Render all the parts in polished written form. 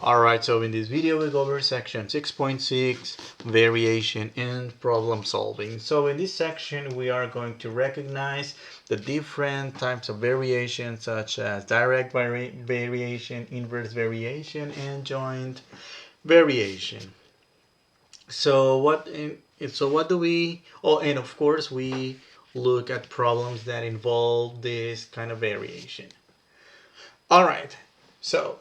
Alright, so in this video we go over section 6.6, variation and problem solving. So in this section we are going to recognize the different types of variation, such as direct variation, inverse variation, and joint variation. So what do we, and of course we look at problems that involve this kind of variation. Alright, so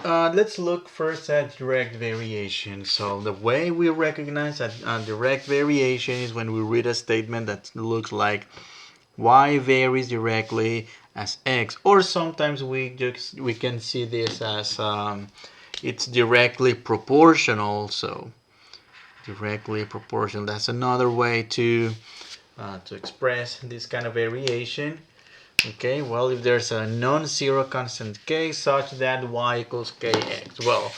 let's look first at direct variation. So the way we recognize that direct variation is when we read a statement that looks like y varies directly as x, or sometimes we can see this as it's directly proportional. So directly proportional, that's another way to express this kind of variation. Okay, well, if there's a non-zero constant k such that y equals kx, well,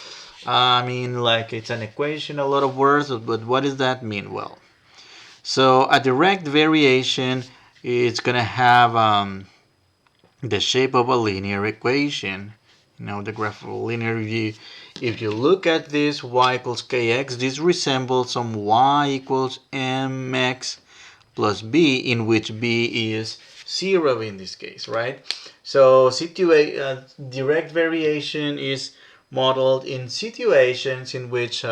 I mean, like, it's an equation, a lot of words, but what does that mean? Well, so a direct variation, it's gonna have the shape of a linear equation. You know, the graph of a linear view. If you look at this y equals kx, this resembles some y equals mx plus b, in which b is 0 in this case, right? So direct variation is modeled in situations in which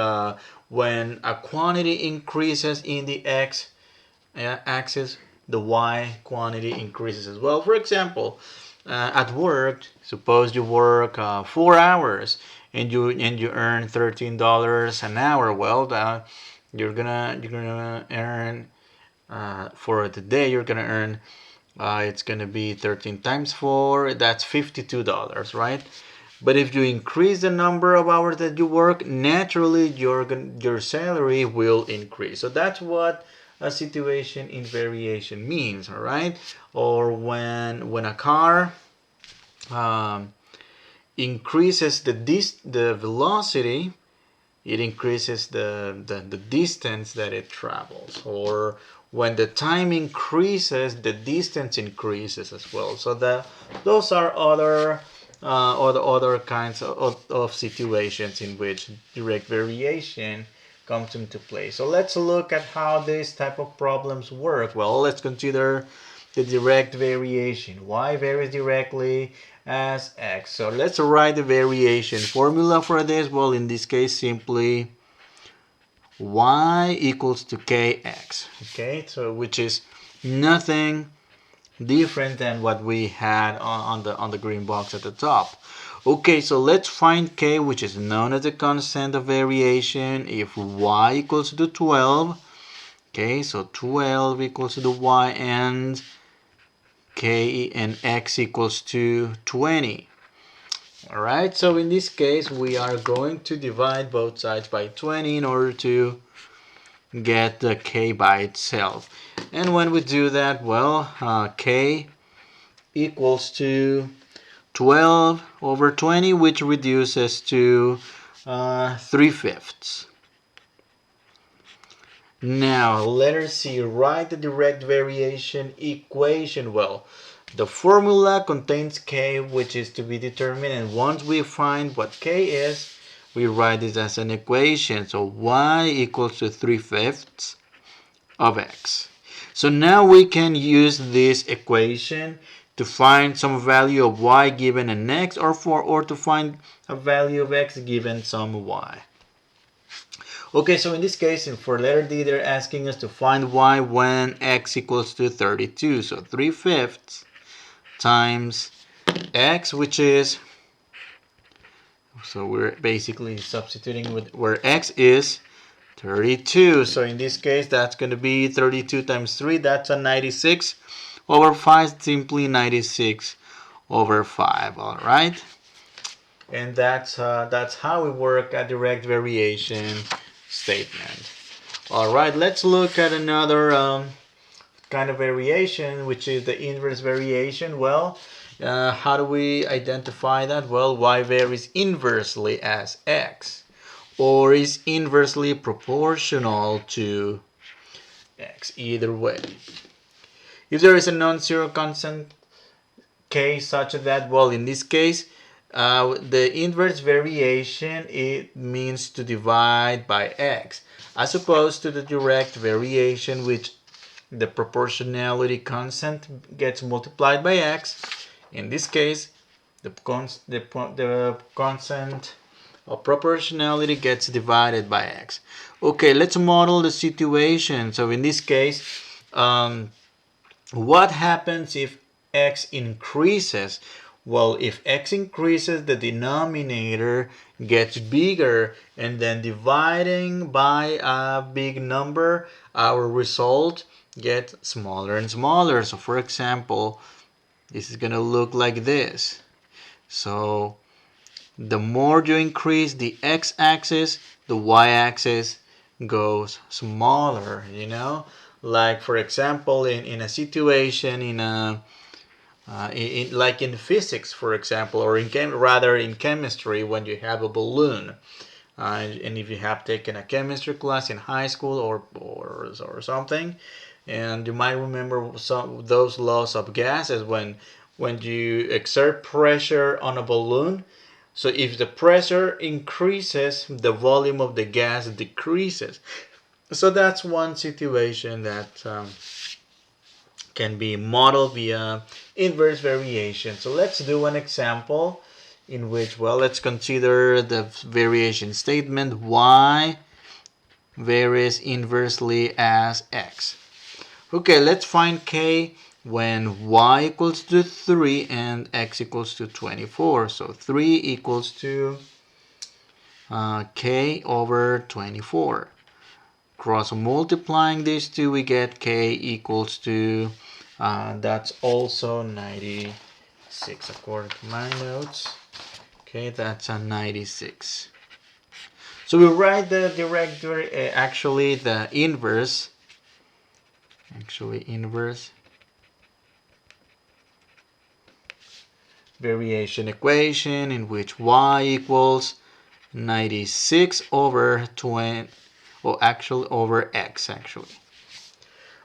when a quantity increases in the x axis, the y quantity increases as well. For example, at work, suppose you work 4 hours and you earn $13 an hour. Well, you're gonna earn for the day, you're gonna earn it's gonna be 13 times 4, that's $52, right? But if you increase the number of hours that you work, naturally your salary will increase. So that's what a situation in variation means, all right? Or when a car increases the velocity, it increases the distance that it travels. Or when the time increases, the distance increases as well. So those are other kinds of situations in which direct variation comes into play. So let's look at how these type of problems work. Well, let's consider the direct variation. Y varies directly as x. So let's write the variation formula for this. Well, in this case, simply y equals to kx. Okay, so which is nothing different than what we had on the green box at the top. Okay, so let's find k, which is known as the constant of variation, if y equals to 12. Okay, so 12 equals to the y, and k and x equals to 20. Alright, so in this case we are going to divide both sides by 20 in order to get the k by itself. And when we do that, well, k equals to 12 over 20, which reduces to 3/5. Now, letter C, write the direct variation equation. Well, the formula contains k, which is to be determined, and once we find what k is, we write this as an equation. So y equals to 3/5 of x. So now we can use this equation to find some value of y given an x, or to find a value of x given some y. Okay, so in this case, for letter D, they're asking us to find y when x equals to 32. So 3/5 times x, which is, so we're basically substituting with where x is 32. So in this case, that's going to be 32 times 3. That's a 96 over 5, simply 96 over 5. All right, and that's how we work a direct variation statement. All right, let's look at another kind of variation, which is the inverse variation. Well, how do we identify that? Well, y varies inversely as x, or is inversely proportional to x, either way. If there is a non-zero constant k such that, well, in this case, The inverse variation, it means to divide by x, as opposed to the direct variation, which the proportionality constant gets multiplied by x. In this case, the constant of proportionality gets divided by x. Okay, let's model the situation. So in this case, what happens if x increases? Well, if x increases, the denominator gets bigger, and then dividing by a big number, our result gets smaller and smaller. So for example, this is going to look like this. So the more you increase the x-axis, the y-axis goes smaller, you know? Like for example, in a situation, like in physics, for example, or rather in chemistry, when you have a balloon, and if you have taken a chemistry class in high school or something, and you might remember some those laws of gases when you exert pressure on a balloon. So if the pressure increases, the volume of the gas decreases. So that's one situation that can be modeled via inverse variation. So let's do an example in which, well, let's consider the variation statement y varies inversely as x. Okay, let's find k when y equals to 3 and x equals to 24. So 3 equals to k over 24. Cross multiplying these two, we get k equals to, that's also 96 according to my notes. Okay, that's a 96. So we write the direct, actually the inverse, variation equation in which y equals 96 over 20, or actually over x actually.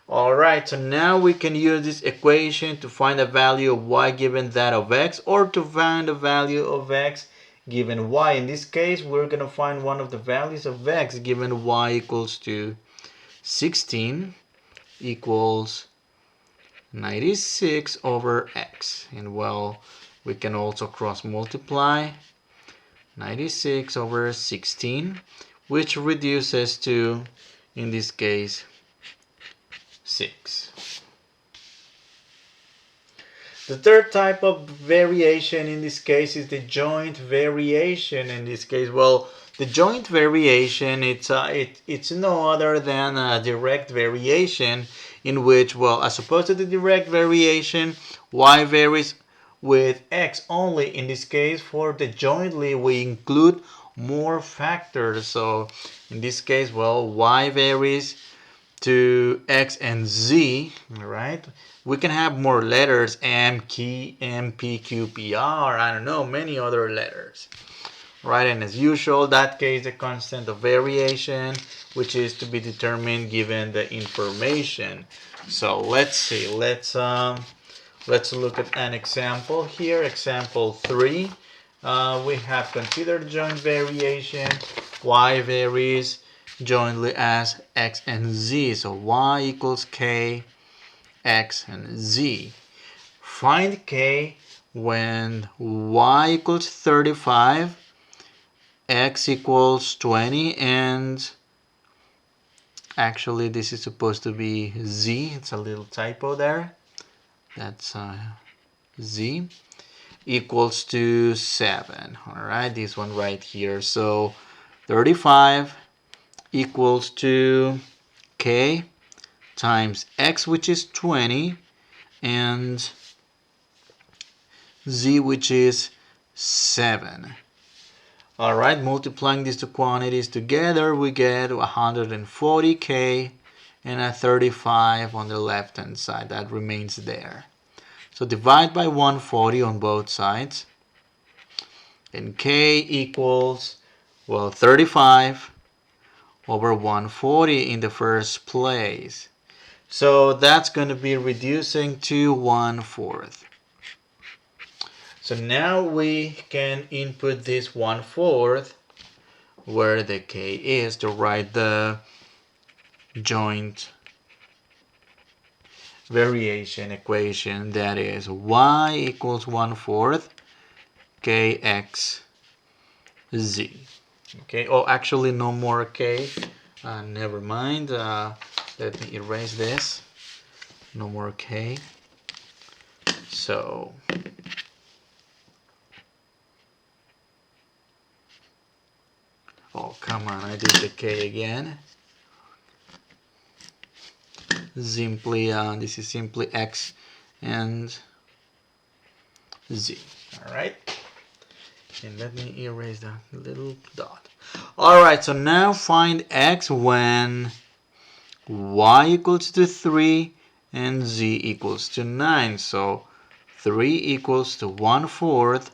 Alright, so now we can use this equation to find the value of y given that of x, or to find the value of x given y. In this case, we're going to find one of the values of x given y equals to 16 equals 96 over x. And well, we can also cross multiply 96 over 16, which reduces to, in this case, 6. The third type of variation in this case is the joint variation. In this case, well, the joint variation, it's no other than a direct variation in which, well, as opposed to the direct variation, y varies with x only. In this case, for the jointly, we include more factors. So in this case, well, y varies to x and z, right? We can have more letters, M, P, Q, P, R, I don't know, many other letters, right? And as usual, that case the constant of variation, which is to be determined given the information. So let's see, let's look at an example here. Example 3. We have considered joint variation. Y varies jointly as x and z. So y equals k, x, and z. Find k when y equals 35, x equals 20, and actually this is supposed to be z. It's a little typo there. That's z equals to 7. Alright, this one right here. So 35 equals to k times x, which is 20, and z, which is 7. Alright, multiplying these two quantities together, we get 140k and a 35 on the left hand side. That remains there. So divide by 140 on both sides, and k equals, well, 35 over 140 in the first place. So that's going to be reducing to 1/4. So now we can input this 1/4 where the k is to write the joint variation equation, that is y equals 1/4 kx z. Okay, oh, actually no more k, never mind, let me erase this, no more k. So oh, come on, I did the k again. Simply this is simply x and z. All right, and let me erase that little dot. All right, so now find x when y equals to 3 and z equals to 9. So 3 equals to 1/4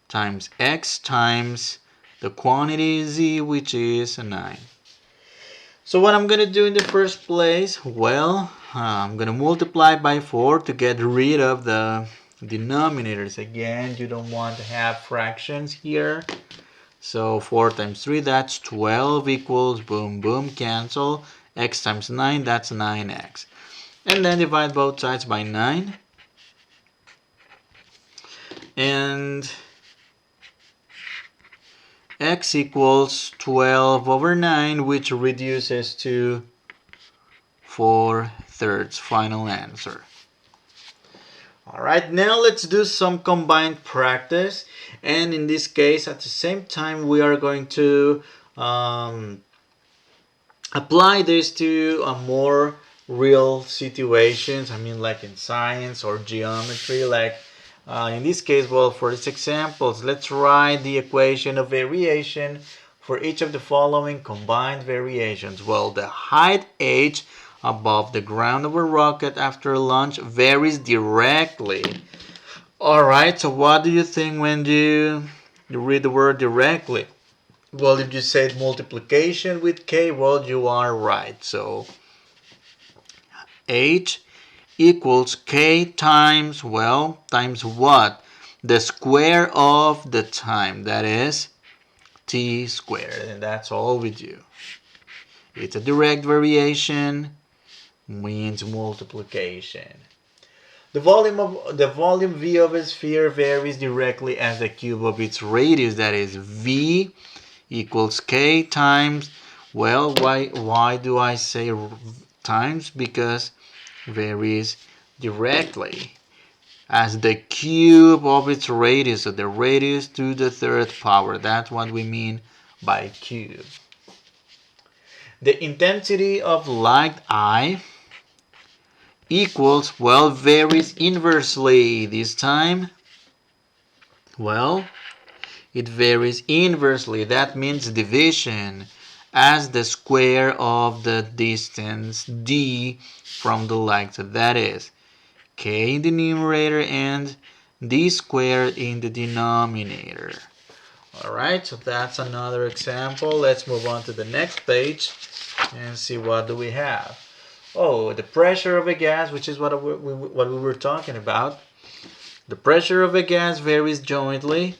times x times the quantity z, which is 9. So what I'm going to do in the first place, well, I'm going to multiply by 4 to get rid of the denominators. Again, you don't want to have fractions here. So 4 times 3, that's 12 equals, boom, boom, cancel. X times 9, that's 9x. And then divide both sides by 9. And x equals 12 over 9, which reduces to 4/3. Final answer. Alright, now let's do some combined practice. And in this case, at the same time, we are going to apply this to a more real situations. I mean, like in science or geometry, like in this case, well, for these examples, let's write the equation of variation for each of the following combined variations. Well, the height h above the ground of a rocket after launch varies directly. Alright, so what do you think when you read the word directly? Well, if you said multiplication with k, well, you are right. So h equals k times, well, times what? The square of the time, that is t squared, and that's all we do. It's a direct variation, means multiplication. The volume v of a sphere varies directly as the cube of its radius, that is v equals k times, well, why do I say times? Because varies directly as the cube of its radius, so the radius to the 3rd power. That's what we mean by cube. The intensity of light I equals, well, varies inversely. This time, well, it varies inversely. That means division as the square of the distance d from the light. So that is k in the numerator and d squared in the denominator. Alright, so that's another example. Let's move on to the next page and see what do we have. Oh, the pressure of a gas, which is what we were talking about. The pressure of a gas varies jointly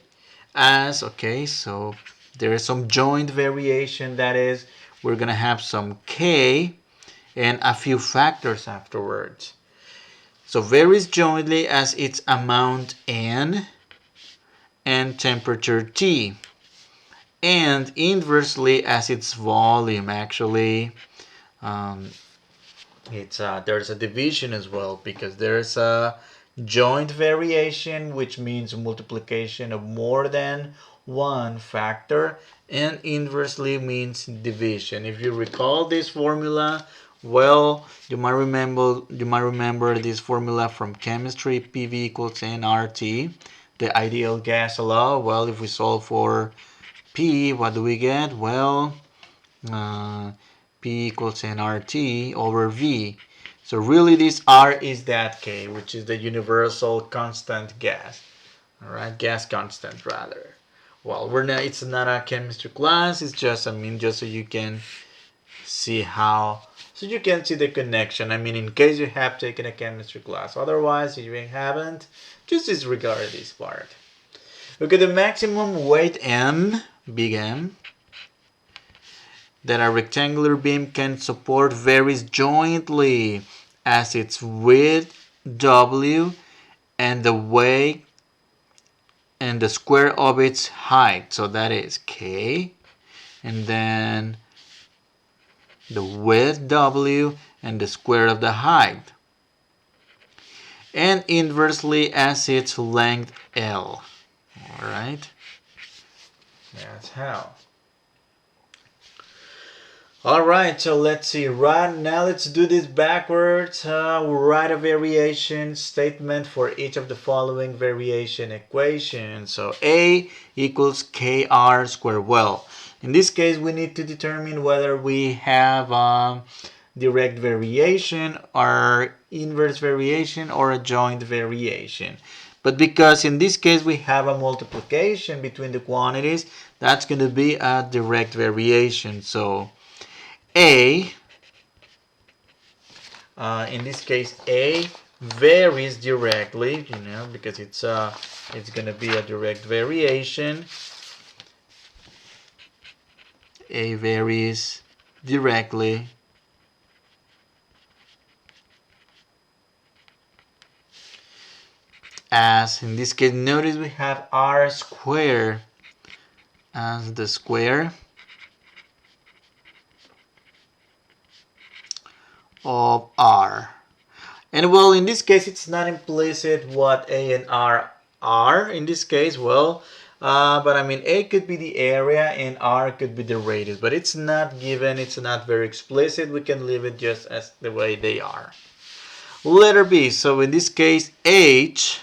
as, okay, so there is some joint variation, that is, we're going to have some k and a few factors afterwards. So varies jointly as its amount n and temperature T, and inversely as its volume. Actually, there's a division as well, because there's a joint variation, which means multiplication of more than one factor, and inversely means division. If you recall this formula, well, you might remember this formula from chemistry: PV equals nRT, the ideal gas law. Well, if we solve for P, what do we get? Well, P equals nRT over V. So really this R is that K, which is the universal constant gas. All right, gas constant rather. Well, it's not a chemistry class. It's just, just so you can see how So you can see the connection. I mean, in case you have taken a chemistry class. Otherwise, if you haven't, just disregard this part. Okay, the maximum weight M, big M, that a rectangular beam can support varies jointly as its width W and the weight and the square of its height. So that is K, and then the width W and the square of the height, and inversely as its length L. All right, that's how. All right, so let's see. Right now, let's do this backwards. We'll write a variation statement for each of the following variation equations. So A equals KR squared. Well, in this case, we need to determine whether we have direct variation or inverse variation or a joint variation. But because in this case we have a multiplication between the quantities, that's going to be a direct variation. So A, in this case, A varies directly, because it's going to be a direct variation. A varies directly as, in this case, notice we have R squared as the square of R. And well, in this case, it's not implicit what A and R are. In this case, well, but I mean, A could be the area and R could be the radius, but it's not given, it's not very explicit. We can leave it just as the way they are. Letter B, so in this case, H.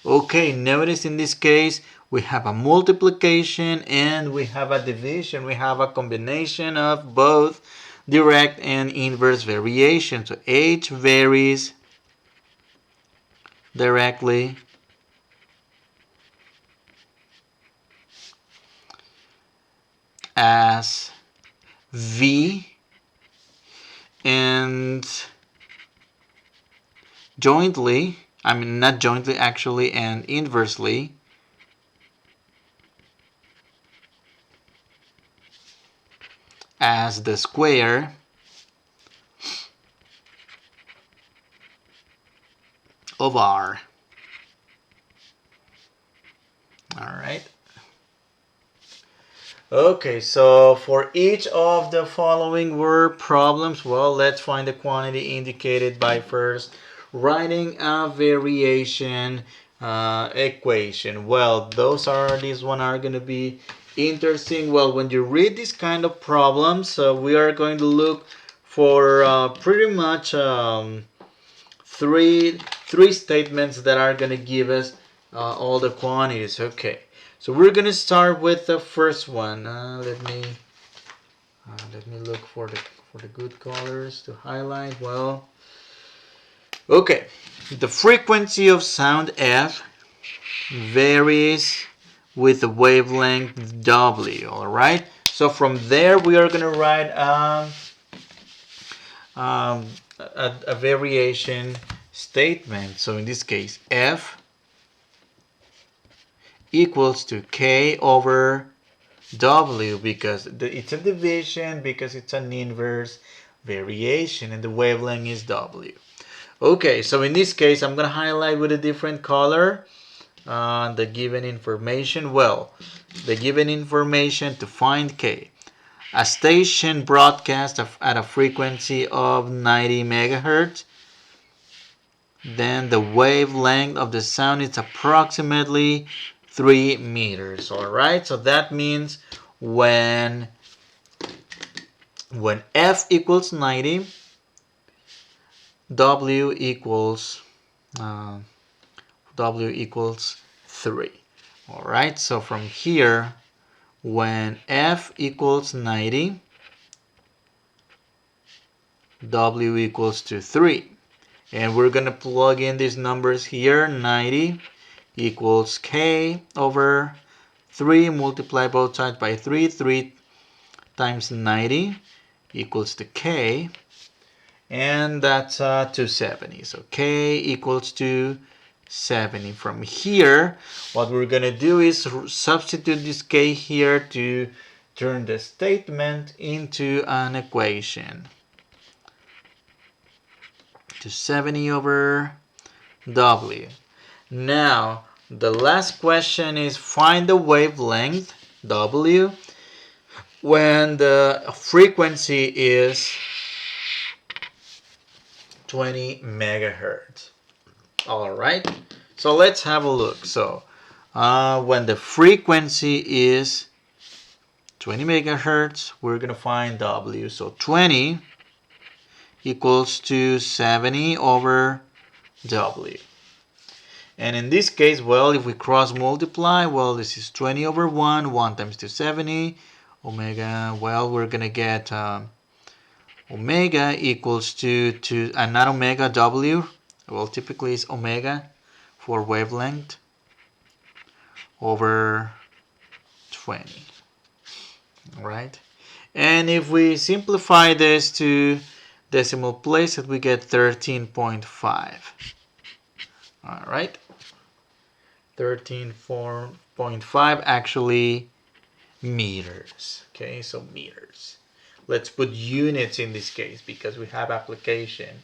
Okay, notice in this case, we have a multiplication and we have a division. We have a combination of both direct and inverse variation. So H varies directly as V, and jointly, I mean not jointly actually, and inversely as the square of R. All right. Okay, so for each of the following word problems, well, let's find the quantity indicated by first writing a variation equation. Well, these one are going to be interesting. Well, when you read this kind of problems, we are going to look for pretty much three statements that are going to give us all the quantities. Okay. So we're gonna start with the first one. Let me look for the good colors to highlight. Well, okay. The frequency of sound F varies with the wavelength W. All right. So from there we are gonna write a variation statement. So in this case, F equals to K over W, because it's a division, because it's an inverse variation and the wavelength is W. Okay, so in this case I'm going to highlight with a different color the given information. Well, the given information to find K. A station broadcasts at a frequency of 90 megahertz. Then the wavelength of the sound is approximately 3 meters. All right, so that means when F equals 90, W equals 3. All right, so from here, when F equals 90, W equals to 3. And we're going to plug in these numbers here. 90 equals K over 3, multiply both sides by 3. 3 times 90 equals to K, and that's 270. So K equals to 70. From here, what we're going to do is substitute this K here to turn the statement into an equation. 270 over W. Now, the last question is find the wavelength, W, when the frequency is 20 megahertz. All right, so let's have a look. So when the frequency is 20 megahertz, we're going to find W. So 20 equals to 70 over W. And in this case, well, if we cross multiply, well, this is 20 over 1 times 270, omega, well, we're going to get omega equals to not omega, W, well, typically it's omega for wavelength over 20, all right? And if we simplify this to decimal places, we get 13.5, all right? 13.5 actually meters. Okay, so meters. Let's put units in this case because we have application.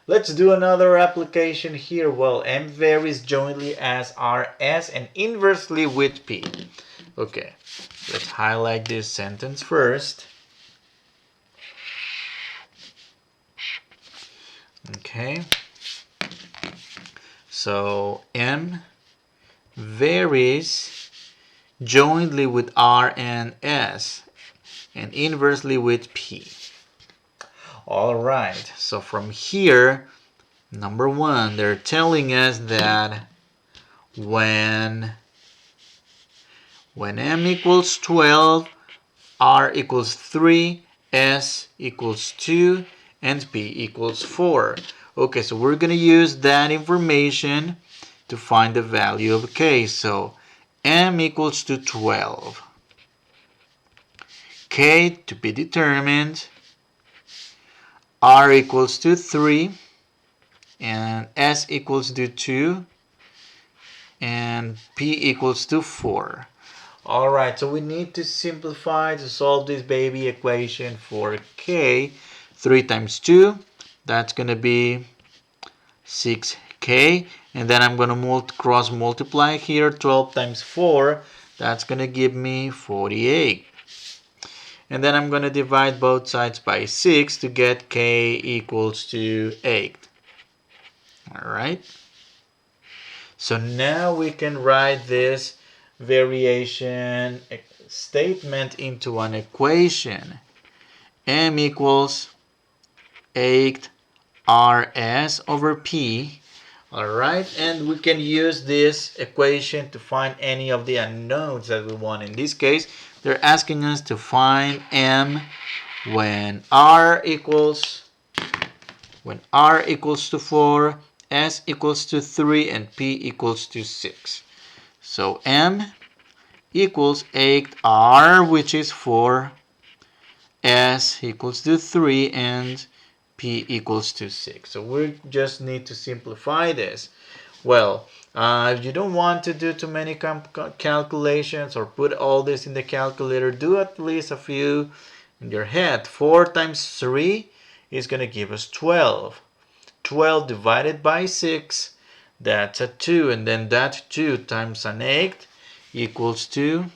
Let's do another application here. Well, M varies jointly as RS and inversely with P. Okay, let's highlight this sentence first. Okay, so M varies jointly with R and S and inversely with P. All right, so from here, number one, they're telling us that when M equals 12, R equals 3, S equals 2, and P equals 4. Okay, so we're going to use that information to find the value of K. So M equals to 12. K to be determined. R equals to 3. And S equals to 2. And P equals to 4. Alright, so we need to simplify to solve this baby equation for K. 3 times 2, that's going to be 6K. And then I'm going to cross multiply here. 12 times 4, that's going to give me 48. And then I'm going to divide both sides by 6 to get K equals to 8. Alright. So now we can write this variation statement into an equation. M equals 8 RS over P. Alright, and we can use this equation to find any of the unknowns that we want. In this case, they're asking us to find M when R equals to 4, S equals to 3, and P equals to 6. So M equals 8R, which is 4, S equals to 3, and P equals to 6. So we just need to simplify this. Well, if you don't want to do too many calculations or put all this in the calculator, do at least a few in your head. 4 times 3 is going to give us 12. 12 divided by 6, that's a 2. And then that 2 times an 8 equals to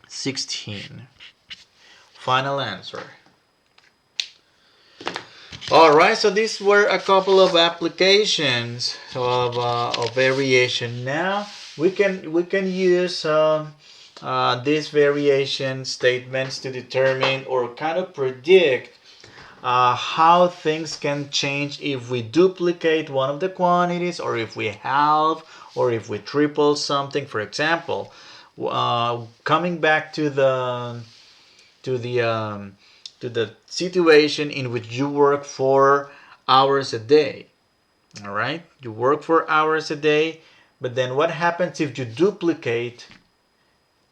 16. Final answer. Alright, so these were a couple of applications of variation. Now we can use these variation statements to determine or kind of predict how things can change if we duplicate one of the quantities, or if we halve, or if we triple something. For example, coming back to the situation in which you work 4 hours a day. All right, you work 4 hours a day, but then what happens if you duplicate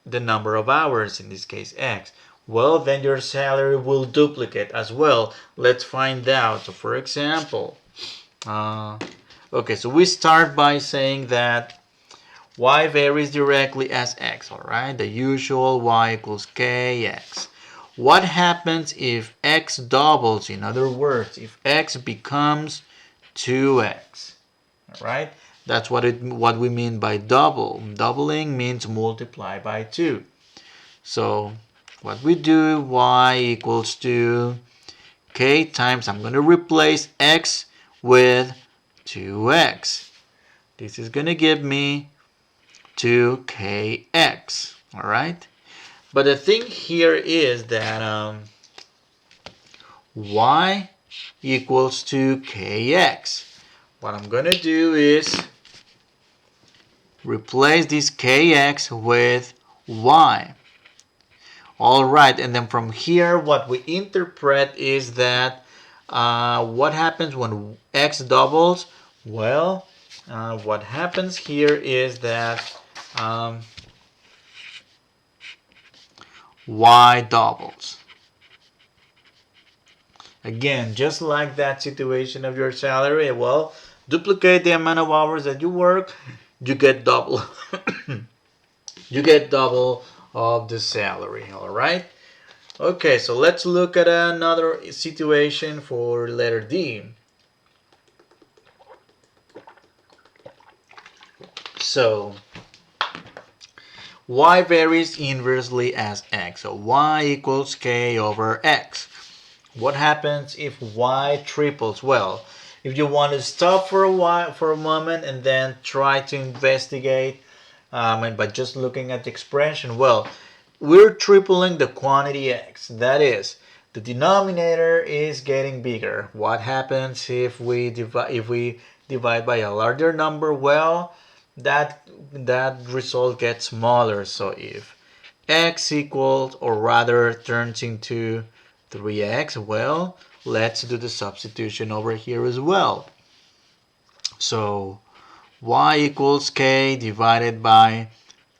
the number of hours, in this case X? well, then your salary will duplicate as well. Let's find out. So for example, okay, so we start by saying that y varies directly as x, all right? The usual y equals kx. What happens if x doubles? In other words, if x becomes 2x, all right? That's what we mean by double. Doubling means multiply by 2. So what we do, y equals to k times, I'm going to replace x with 2x. This is going to give me 2kx, all right? But the thing here is that y equals to kx. What I'm going to do is replace this kx with y. All right, and then from here, what we interpret is that what happens when x doubles? Well, what happens here is that y doubles. Again, just like that situation of your salary, well, duplicate the amount of hours that you work, you get double. You get double of the salary, all right? Okay, so let's look at another situation for letter D. So, y varies inversely as x. So y equals k over x. What happens if y triples? Well, if you want to stop for a moment and then try to investigate, and by just looking at the expression, well, we're tripling the quantity x. That is, the denominator is getting bigger. What happens if we divide by a larger number? Well, that result gets smaller. So if x equals, or rather turns into 3x, well, let's do the substitution over here as well. So y equals k divided by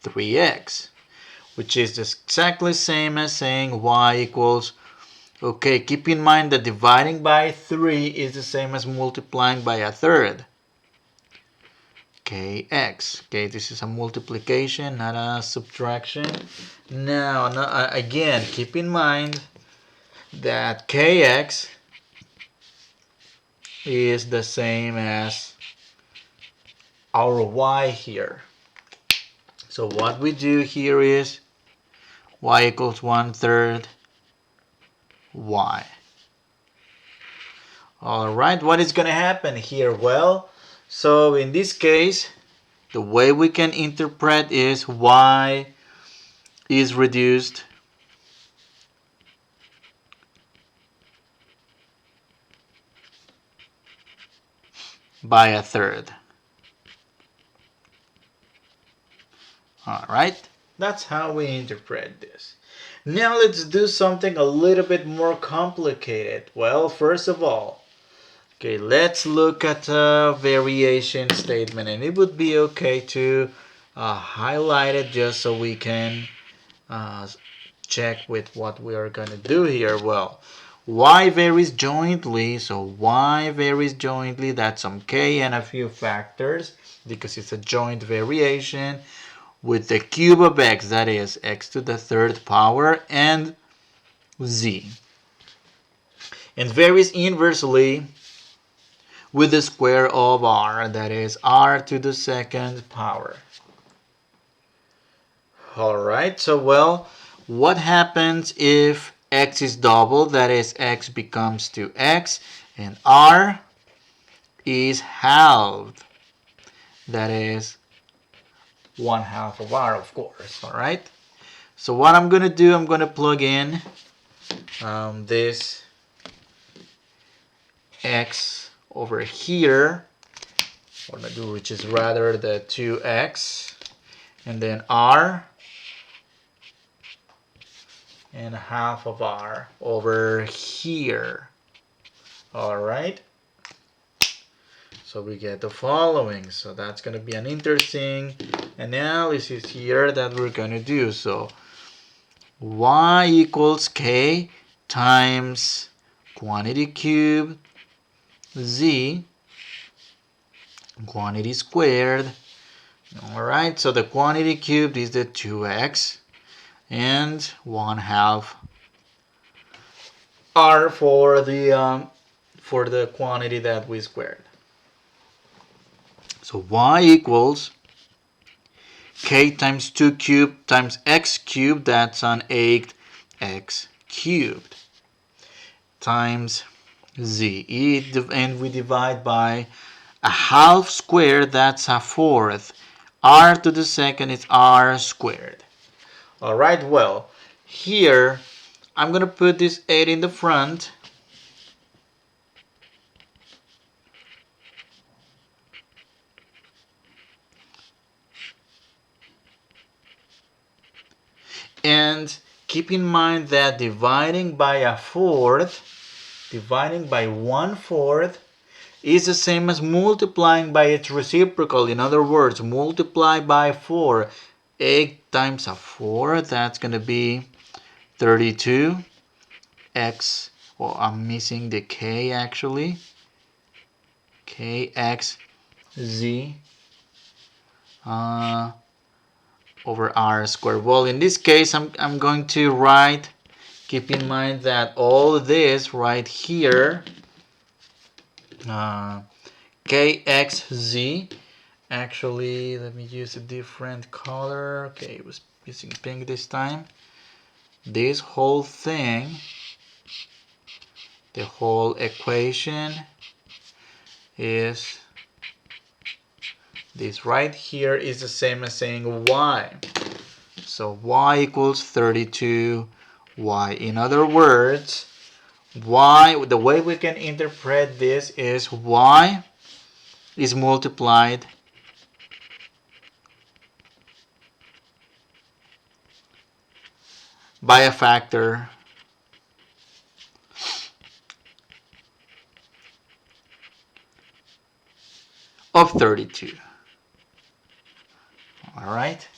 3x, which is exactly the same as saying y equals, okay, keep in mind that dividing by 3 is the same as multiplying by a third. Kx. Okay, this is a multiplication, not a subtraction. Now, again, keep in mind that kx is the same as our y here. So what we do here is y equals 1/3 y. All right, what is going to happen here? Well, so in this case, the way we can interpret is y is reduced by a third. All right, that's how we interpret this. Now let's do something a little bit more complicated. Well, first of all, okay, let's look at a variation statement, and it would be okay to highlight it just so we can check with what we are going to do here. Well, y varies jointly, so y varies jointly, that's some k and a few factors because it's a joint variation with the cube of x, that is x to the third power, and z. And varies inversely with the square of r, that is r to the second power. Alright, so well, what happens if x is doubled, that is x becomes 2x, and r is halved, that is 1/2 of r, of course. All right, so what I'm gonna do, I'm gonna plug in this x over here, which is rather the 2x, and then r and 1/2 of r over here. All right, so we get the following. So that's going to be an interesting analysis here that we're going to do. So y equals k times quantity cubed z quantity squared. Alright, so the quantity cubed is the 2x and 1/2 r for the quantity that we squared. So y equals k times 2 cubed times x cubed, that's an 8x cubed, times z, and we divide by a half squared, that's a fourth. R to the second is r squared. Alright, well, here I'm going to put this 8 in the front. And keep in mind that dividing by a fourth, dividing by 1/4, is the same as multiplying by its reciprocal. In other words, multiply by 4. 8 times a 4, that's going to be 32. X, well, I'm missing the k actually. Kx z over r squared. Well, in this case, I'm going to write, keep in mind that all this right here, kxz, actually, let me use a different color. Okay, I was using pink this time. This whole thing, the whole equation is, this right here is the same as saying y. So y equals 32y. In other words, y, the way we can interpret this is y is multiplied by a factor of 32. All right.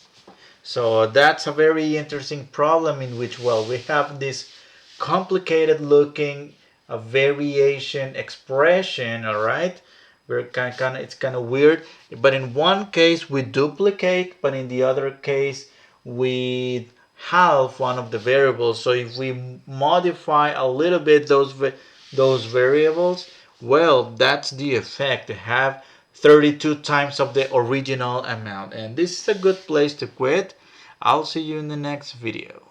So that's a very interesting problem in which, well, we have this complicated looking variation expression, all right? It's kind of weird, but in one case we duplicate, but in the other case we halve one of the variables. So if we modify a little bit those variables, well, that's the effect, to have 32 times of the original amount. And this is a good place to quit. I'll see you in the next video.